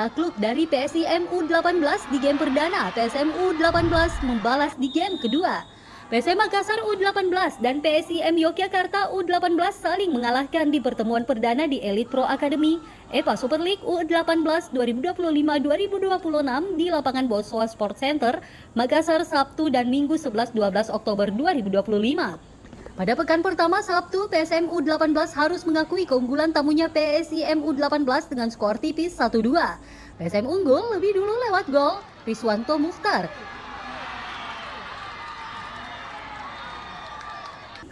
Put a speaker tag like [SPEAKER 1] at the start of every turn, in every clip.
[SPEAKER 1] takluk dari PSIM U18 di game perdana. PSM U18 membalas di game kedua. PSM Makassar U18 dan PSIM Yogyakarta U18 saling mengalahkan di pertemuan perdana di Elite Pro Academy EVA Super League U18 2025-2026 di lapangan Boswa Sport Center, Makassar, Sabtu dan Minggu 11-12 Oktober 2025. Pada pekan pertama Sabtu, PSM U18 harus mengakui keunggulan tamunya PSIM U18 dengan skor tipis 1-2. PSM unggul lebih dulu lewat gol Riswanto Mukhtar.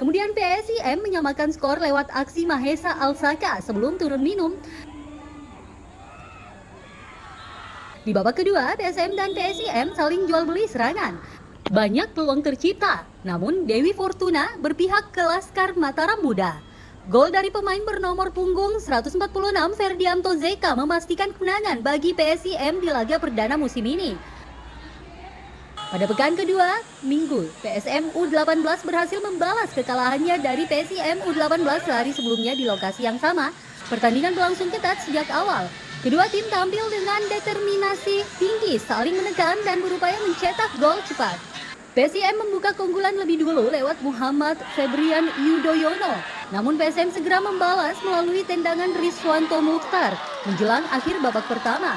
[SPEAKER 1] Kemudian PSIM menyamakan skor lewat aksi Mahesa Alsaka sebelum turun minum. Di babak kedua, PSM dan PSIM saling jual beli serangan. Banyak peluang tercipta, namun Dewi Fortuna berpihak ke Laskar Mataram Muda. Gol dari pemain bernomor punggung 146 Ferdianto Zeka memastikan kemenangan bagi PSIM di laga perdana musim ini. Pada pekan kedua, Minggu, PSM U18 berhasil membalas kekalahannya dari PSIM U18 sehari sebelumnya di lokasi yang sama. Pertandingan berlangsung ketat sejak awal. Kedua tim tampil dengan determinasi tinggi, saling menekan dan berupaya mencetak gol cepat. PSIM membuka keunggulan lebih dulu lewat Muhammad Febrian Yudhoyono. Namun PSM segera membalas melalui tendangan Riswanto Mukhtar menjelang akhir babak pertama.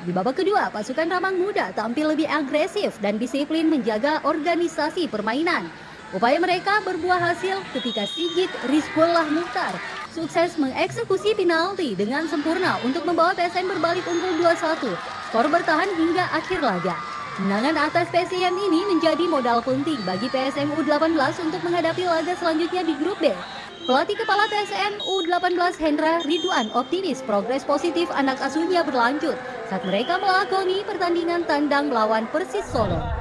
[SPEAKER 1] Di babak kedua, pasukan Ramang Muda tampil lebih agresif dan disiplin menjaga organisasi permainan. Upaya mereka berbuah hasil ketika Sigit Rizqullah Mukhtar sukses mengeksekusi penalti dengan sempurna untuk membawa PSM berbalik unggul 2-1. Skor bertahan hingga akhir laga. Kemenangan atas PSIM ini menjadi modal penting bagi PSM U18 untuk menghadapi laga selanjutnya di grup B. Pelatih kepala PSM U18 Hendra Ridwan optimis progres positif anak asuhnya berlanjut saat mereka melakoni pertandingan tandang melawan Persis Solo.